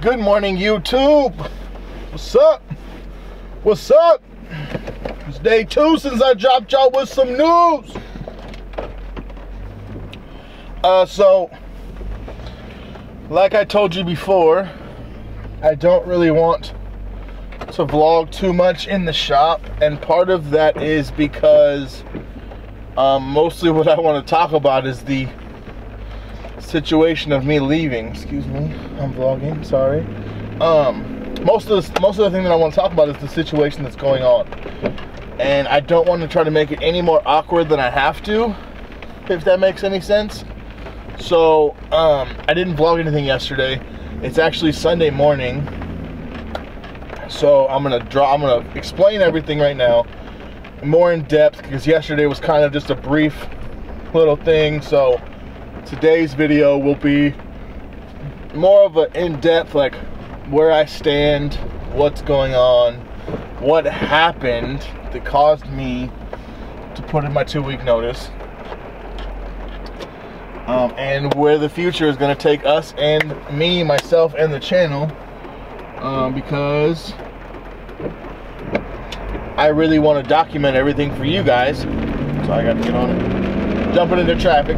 Good morning, YouTube. What's up? What's up? It's day 2 since I dropped y'all with some news. So, like I told you before, I don't really want to vlog too much in the shop, and part of that is because mostly what I want to talk about is the situation of me leaving. Excuse me, I'm vlogging, sorry. Most of the thing that I want to talk about is the situation that's going on, and I don't want to try to make it any more awkward than I have to, if that makes any sense. So I didn't vlog anything yesterday. It's actually Sunday morning, so I'm gonna explain everything right now more in depth, because yesterday was kind of just a brief little thing. So today's video will be more of an in-depth, like where I stand, what's going on, what happened that caused me to put in my 2-week notice, and where the future is going to take us and me, myself, and the channel, because I really want to document everything for you guys. So I got to get on it, jumping into traffic.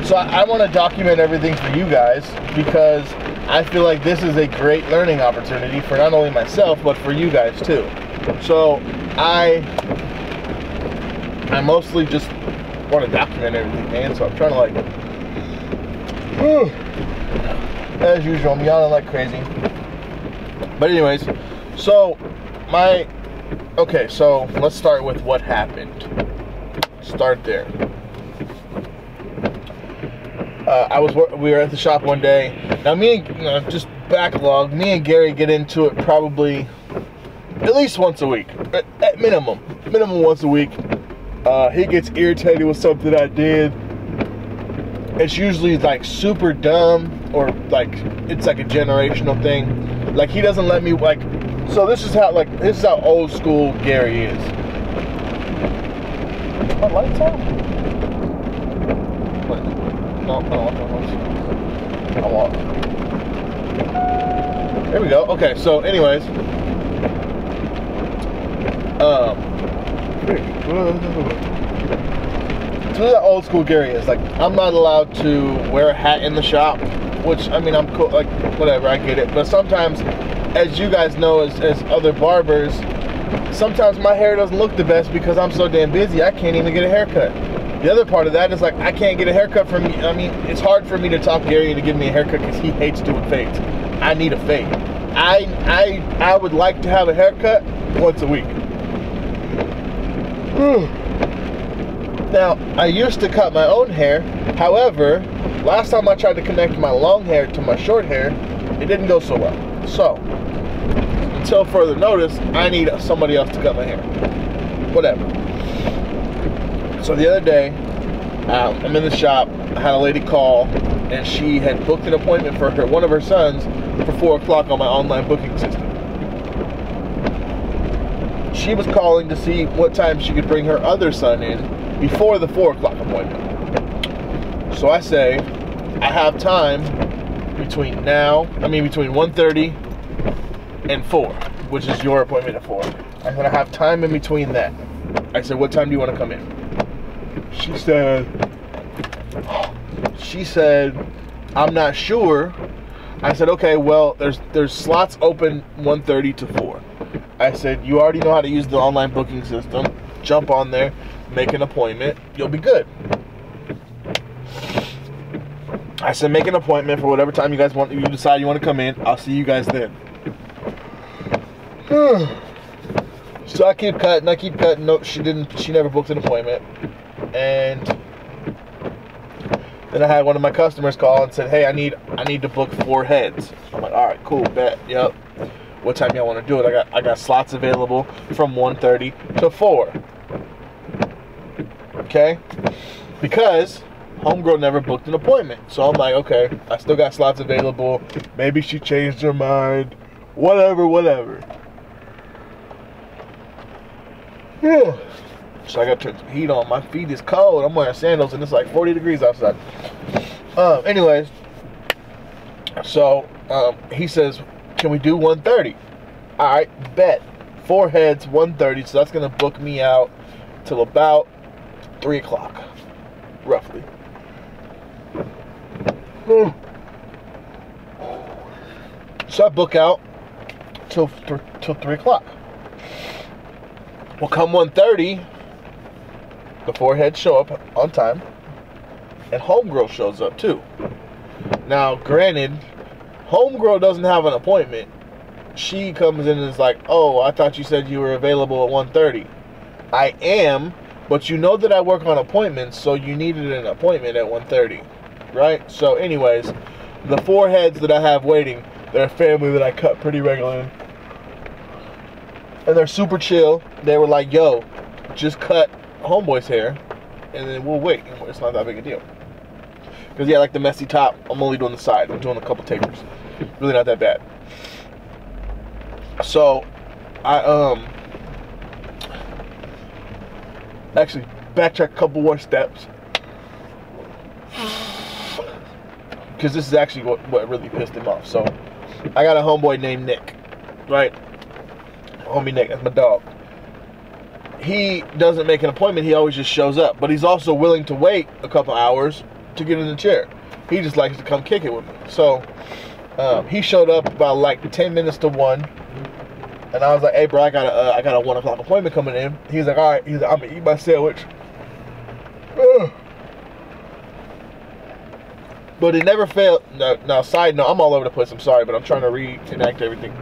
So I want to document everything for you guys, because I feel like this is a great learning opportunity for not only myself, but for you guys too. So I mostly just want to document everything, man. So I'm trying to, like, as usual, I'm yawning like crazy. But anyways, so okay, so let's start with what happened. Start there. We were at the shop one day. Now just backlog, me and Gary get into it probably at least once a week, at minimum once a week. He gets irritated with something I did. It's usually like super dumb, or like it's like a generational thing. Like he doesn't let me, like, so this is how old school Gary is. My lights on? What? No, I want. There we go. Okay, so anyways, so that old school Gary is, like, I'm not allowed to wear a hat in the shop, which, I mean, I'm cool, like, whatever, I get it. But sometimes, as you guys know, as other barbers, sometimes my hair doesn't look the best because I'm so damn busy, I can't even get a haircut. The other part of that is, like, I can't get a haircut from me. I mean, it's hard for me to talk Gary into giving me a haircut because he hates doing fades. I need a fade. I would like to have a haircut once a week. Now, I used to cut my own hair. However, last time I tried to connect my long hair to my short hair, it didn't go so well. So, until further notice, I need somebody else to cut my hair. Whatever. So the other day, I'm in the shop. I had a lady call, and she had booked an appointment for one of her sons for 4 o'clock on my online booking system. She was calling to see what time she could bring her other son in before the 4 o'clock appointment. So I say, I have time between 1:30 and 4, which is your appointment at 4. I'm gonna have time in between that. I said, what time do you want to come in? She said, I'm not sure. I said, okay, well, there's slots open 1:30 to 4. I said, you already know how to use the online booking system. Jump on there, make an appointment, you'll be good. I said, make an appointment for whatever time you guys want. If you decide you want to come in, I'll see you guys then. So I keep cutting. No, she never booked an appointment. And then I had one of my customers call and said, hey, I need to book 4 heads. I'm like, all right, cool, bet, yep. What time y'all want to do it? I got slots available from 1:30 to 4. Okay? Because homegirl never booked an appointment. So I'm like, okay, I still got slots available. Maybe she changed her mind. Whatever. Yeah. So I got to turn some heat on. My feet is cold. I'm wearing sandals and it's like 40 degrees outside. Anyways, so He says, can we do 1:30? All right, bet. 4 heads, 1:30. So that's gonna book me out till about 3 o'clock, roughly. So I book out till 3 o'clock. Well, come 1:30, the 4 heads show up on time, and Homegirl shows up too. Now, granted, Homegirl doesn't have an appointment. She comes in and is like, oh, I thought you said you were available at 1:30. I am, but you know that I work on appointments, so you needed an appointment at 1:30, right? So anyways, the 4 heads that I have waiting, they're a family that I cut pretty regularly. And they're super chill. They were like, yo, just cut Homeboy's hair, and then we'll wait. It's not that big a deal. Because, yeah, like the messy top, I'm only doing the side. I'm doing a couple tapers. Really not that bad. So, I, actually, backtrack a couple more steps. Because this is actually what really pissed him off. So, I got a homeboy named Nick, right? Homie Nick, that's my dog. He doesn't make an appointment, he always just shows up. But he's also willing to wait a couple hours to get in the chair. He just likes to come kick it with me. So, he showed up about like 10 minutes to 1. And I was like, hey bro, I got a 1 o'clock appointment coming in. He's like, alright, he's like, I'm gonna eat my sandwich. But it never failed. Now, side note, I'm all over the place, I'm sorry, but I'm trying to reenact everything.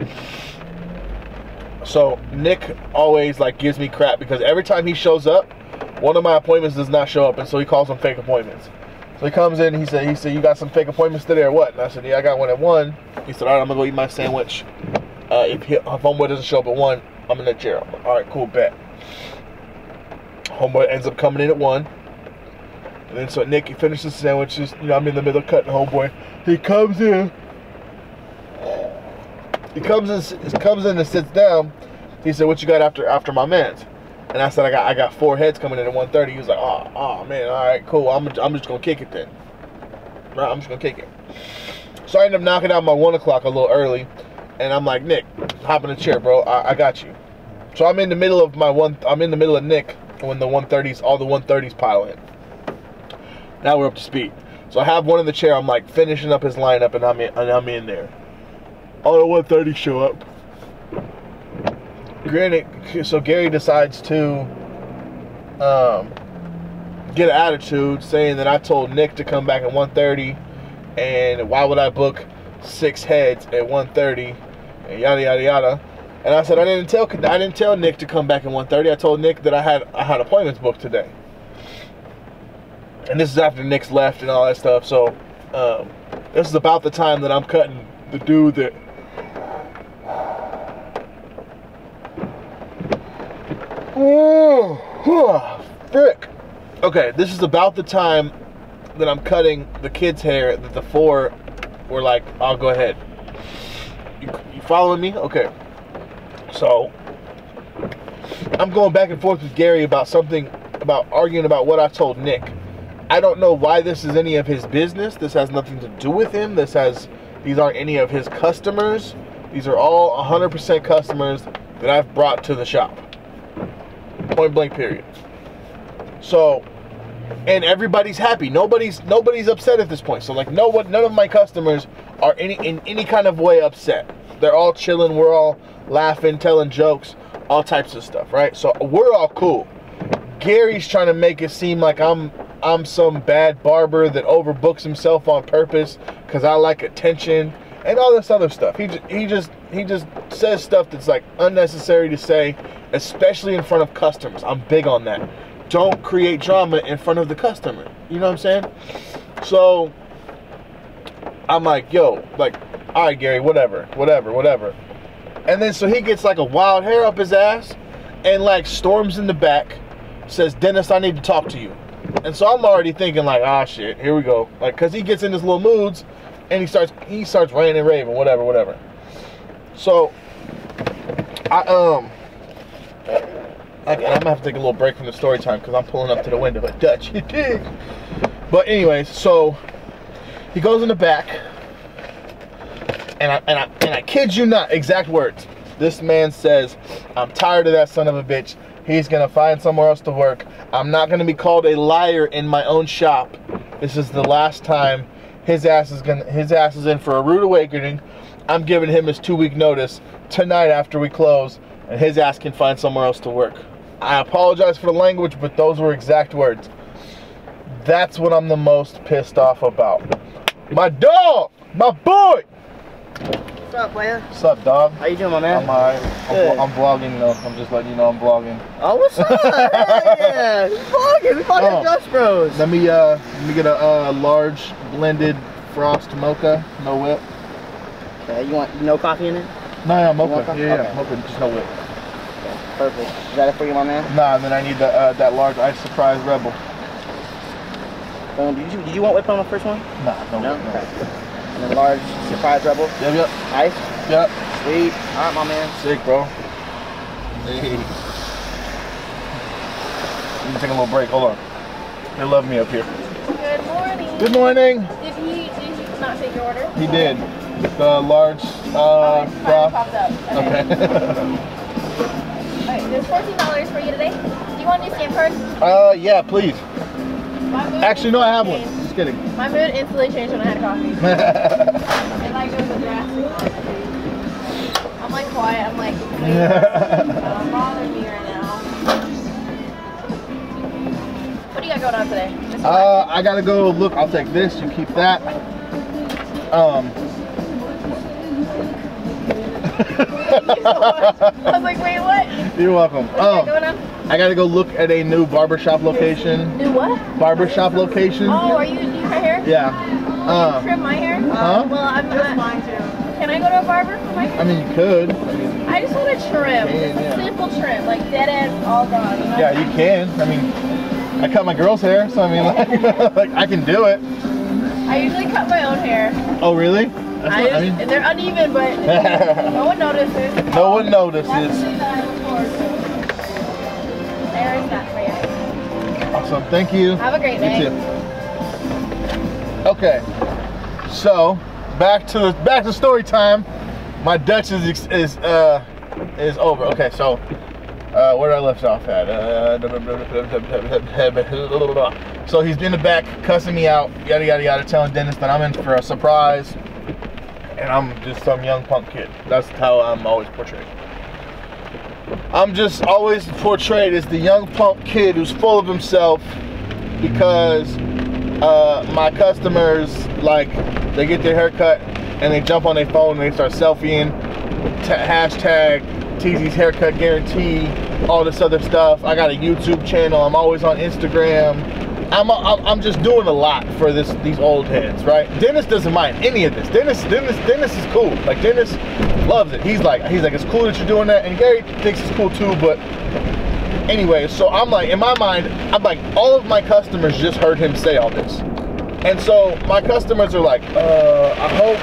So Nick always like gives me crap because every time he shows up, one of my appointments does not show up, and so he calls them fake appointments. So he comes in, he said, you got some fake appointments today or what? And I said, yeah, I got one at 1. He said, all right, I'm gonna go eat my sandwich. If homeboy doesn't show up at 1, I'm in the chair. I'm like, all right, cool, bet. Homeboy ends up coming in at 1. And then so Nick, he finishes the sandwiches. You know, I'm in the middle of cutting homeboy. He comes in. He comes in and sits down. He said, what you got after my mans? And I said, I got 4 heads coming in at 1:30. He was like, oh man, all right, cool. I'm just gonna kick it then. Right, I'm just gonna kick it. So I ended up knocking out my 1 o'clock a little early. And I'm like, Nick, hop in the chair, bro. I got you. So I'm in the middle of I'm in the middle of Nick when the 1:30s, all the 1:30s pile in. Now we're up to speed. So I have one in the chair. I'm like finishing up his lineup, and I'm in there. All the 1:30s show up. Granted, so Gary decides to get an attitude, saying that I told Nick to come back at 1:30, and why would I book 6 heads at 1:30, and yada yada yada. And I said I didn't tell Nick to come back at 1:30. I told Nick that I had appointments booked today. And this is after Nick's left and all that stuff. So this is about the time that I'm cutting the dude that frick. Okay, this is about the time that I'm cutting the kid's hair that the 4 were like, I'll go ahead. You following me? Okay. So I'm going back and forth with Gary about arguing about what I told Nick. I don't know why this is any of his business. This has nothing to do with him. These aren't any of his customers. These are all 100% customers that I've brought to the shop. Point blank, period. So, and everybody's happy. Nobody's upset at this point. So like none of my customers are in any kind of way upset. They're all chilling. We're all laughing, telling jokes, all types of stuff, right? So we're all cool. Gary's trying to make it seem like I'm some bad barber that overbooks himself on purpose because I like attention and all this other stuff. He just says stuff that's like unnecessary to say, especially in front of customers. I'm big on that. Don't create drama in front of the customer. You know what I'm saying? So I'm like, yo, like, all right, Gary, whatever. And then so he gets like a wild hair up his ass and like storms in the back, says, Dennis, I need to talk to you. And so I'm already thinking like, ah, shit, here we go. Like, cause he gets in his little moods and he starts ranting and raving, whatever. So I'm gonna have to take a little break from the story time because I'm pulling up to the window like Dutch, you dig? But anyways, so he goes in the back And I kid you not, exact words. This man says, I'm tired of that son of a bitch. He's gonna find somewhere else to work. I'm not gonna be called a liar in my own shop. This is the last time. His ass is in for a rude awakening. I'm giving him his 2-week notice tonight after we close, and his ass can find somewhere else to work. I apologize for the language, but those were exact words. That's what I'm the most pissed off about. My dog, my boy. What's up, player? What's up, dog? How you doing, my man? I'm alright. I'm vlogging though. I'm just letting you know I'm vlogging. Oh, what's up? Yeah, we vlogging. We vlogging Dutch Bros. Let me get a large blended frost mocha, no whip. Okay, you want no coffee in it? No, mocha. Yeah, okay. mocha, just no whip. Okay, perfect. Is that it for you, my man? Nah, and then I need that large ice surprise rebel. Did you want whip on the first one? Nah, no whip. Okay. And then large surprise rebel. Yep. Ice. Yep. Sweet. All right, my man. Sick, bro. Hey. Let me take a little break. Hold on. They love me up here. Good morning. Good morning. Did he not take your order? He did. The large Finally frost. popped up. Okay. Alright, there's $14 for you today. Do you want a new stamp card? Yeah, please. My mood Actually, no, I have one. changed. Just kidding. My mood instantly changed when I had coffee. It like goes drastic. I'm like quiet. I'm like, don't bother me right now. What do you got going on today? I gotta go look. I'll take this. You keep that. Thank you so much. I was like, wait, what? You're welcome. What do you got going on? I gotta go look at a new barbershop location. New what? Barbershop location. Oh, are you doing my hair? Yeah. Trim my hair? Huh? Well, I'm not. Mine too. Can I go to a barber for my hair? I mean, you could. I just want to trim. can, Just a yeah. simple trim, like dead ends, all gone. You know? Yeah, you can. I mean, I cut my girl's hair, so I mean, like I can do it. I usually cut my own hair. Oh, really? And they're uneven, but no one notices. No one notices. That's the thing that I look forward to. There is that for you. Awesome. Thank you. Have a great day. You too. Okay. So back to story time. My Dutch is over. Okay, so where did I left off at? So he's in the back cussing me out, yada yada yada, telling Dennis that I'm in for a surprise, and I'm just some young punk kid. That's how I'm always portrayed. I'm just always portrayed as the young punk kid who's full of himself because my customers, like, they get their hair cut and they jump on their phone and they start selfieing, hashtag Teezy's haircut guarantee, all this other stuff. I got a YouTube channel. I'm always on Instagram. I'm just doing a lot for these old heads, right? Dennis doesn't mind any of this. Dennis is cool. Like, Dennis loves it. He's like, it's cool that you're doing that, and Gary thinks it's cool too. But anyway, so I'm like, in my mind, I'm like, all of my customers just heard him say all this, and so my customers are like, I hope.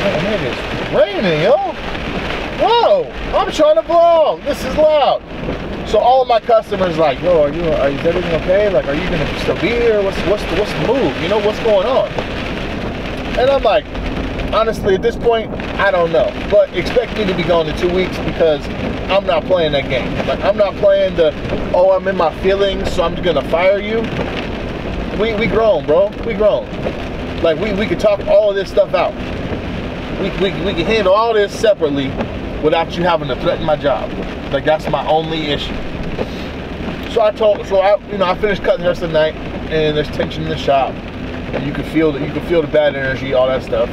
Oh man, it's raining, yo. Whoa, I'm trying to vlog. This is loud. So all of my customers like, yo, is everything okay? Like, are you gonna still be here? What's the move? You know, what's going on? And I'm like, honestly, at this point, I don't know. But expect me to be gone in 2 weeks because I'm not playing that game. Like, I'm not playing I'm in my feelings, so I'm just gonna fire you. We grown, bro. We grown. Like, we could talk all of this stuff out. We can handle all this separately without you having to threaten my job. Like, that's my only issue. So I finished cutting the rest of the night, and there's tension in the shop, and you can feel the bad energy, all that stuff.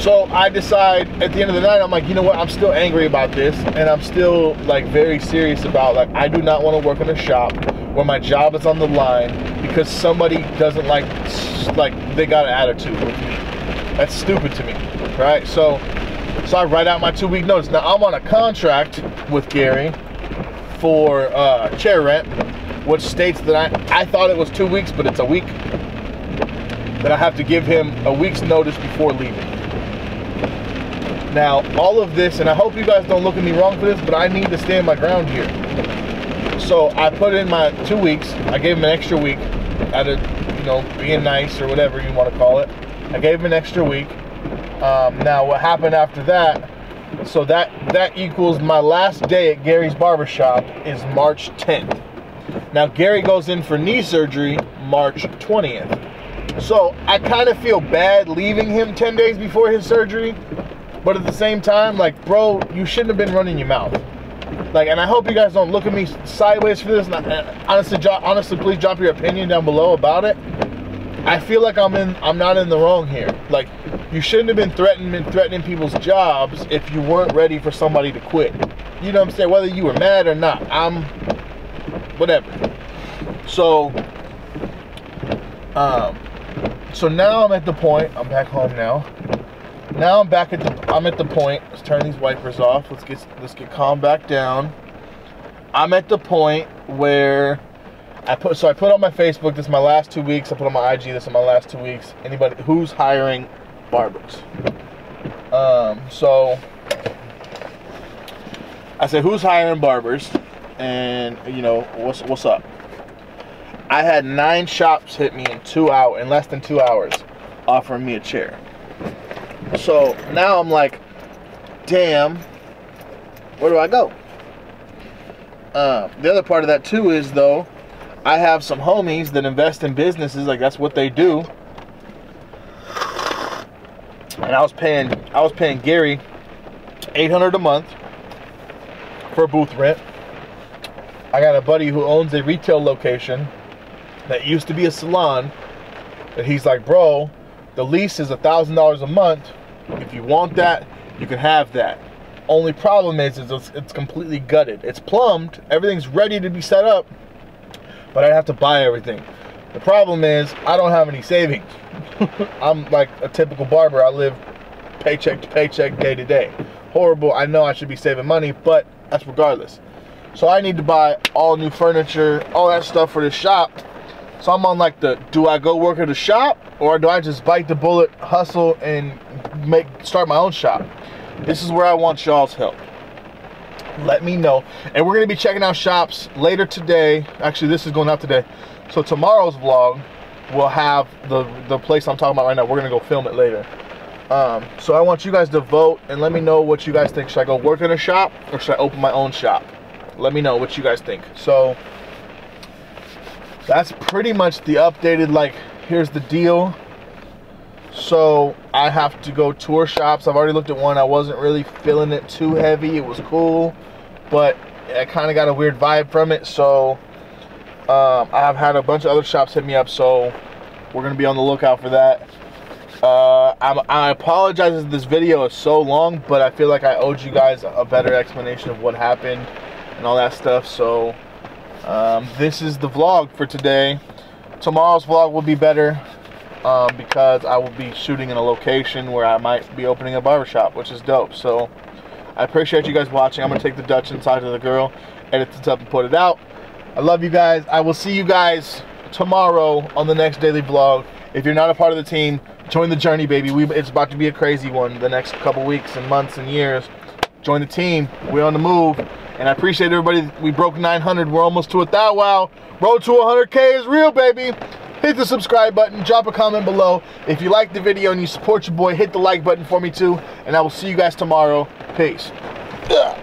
So I decide at the end of the night, I'm like, you know what? I'm still angry about this, and I'm still like very serious about, like, I do not want to work in a shop where my job is on the line because somebody doesn't like they got an attitude with me. That's stupid to me, right? So I write out my 2-week notice. Now I'm on a contract with Gary for chair rent, which states that I thought it was 2 weeks, but it's a week. That I have to give him a week's notice before leaving. Now all of this, and I hope you guys don't look at me wrong for this, but I need to stand my ground here. So I put in my 2 weeks. I gave him an extra week out of, being nice or whatever you want to call it. I gave him an extra week. Now what happened after that, so that equals my last day at Gary's barbershop is March 10th. Now Gary goes in for knee surgery March 20th. So I kind of feel bad leaving him 10 days before his surgery, but at the same time, like, bro, you shouldn't have been running your mouth. Like, and I hope you guys don't look at me sideways for this. Honestly, please drop your opinion down below about it. I feel like I'm not in the wrong here. Like, you shouldn't have been threatening people's jobs if you weren't ready for somebody to quit. You know what I'm saying? Whether you were mad or not, whatever. So, so now I'm at the point. I'm back home now. Now I'm at the point. Let's turn these wipers off. Let's get calm back down. I'm at the point where I put on my Facebook, this is my last 2 weeks. I put on my IG, this is my last 2 weeks. Anybody who's hiring barbers. So I said, who's hiring barbers? And you know, what's up? I had 9 shops hit me in less than 2 hours, offering me a chair. So now I'm like, damn, where do I go? The other part of that too is, though, I have some homies that invest in businesses, like that's what they do. And I was paying Gary $800 a month for booth rent. I got a buddy who owns a retail location that used to be a salon, that he's like, bro, the lease is $1,000 a month. If you want that, you can have that. Only problem is it's completely gutted. It's plumbed, everything's ready to be set up, but I'd have to buy everything. The problem is I don't have any savings. I'm like a typical barber. I live paycheck to paycheck, day to day. Horrible. I know I should be saving money, but that's regardless. So I need to buy all new furniture, all that stuff for this shop. So I'm on like do I go work at a shop, or do I just bite the bullet, hustle, and start my own shop? This is where I want y'all's help. Let me know. And we're going to be checking out shops later today. Actually, this is going out today. So tomorrow's vlog will have the place I'm talking about right now. We're going to go film it later. So I want you guys to vote and let me know what you guys think. Should I go work in a shop, or should I open my own shop? Let me know what you guys think. So that's pretty much the updated, like, here's the deal. So I have to go tour shops. I've already looked at one. I wasn't really feeling it too heavy. It was cool, but I kind of got a weird vibe from it. So I have had a bunch of other shops hit me up, so we're going to be on the lookout for that. I apologize if this video is so long, but I feel like I owed you guys a better explanation of what happened and all that stuff. So this is the vlog for today. Tomorrow's vlog will be better because I will be shooting in a location where I might be opening a barbershop, which is dope. So I appreciate you guys watching. I'm going to take the Dutch inside to the girl, edit this up, and put it out. I love you guys. I will see you guys tomorrow on the next daily vlog. If you're not a part of the team, join the journey, baby. It's about to be a crazy one the next couple weeks and months and years. Join the team. We're on the move. And I appreciate everybody. We broke 900. We're almost to 1,000. Wow. Road to 100K is real, baby. Hit the subscribe button. Drop a comment below. If you like the video and you support your boy, hit the like button for me too. And I will see you guys tomorrow. Peace. Ugh.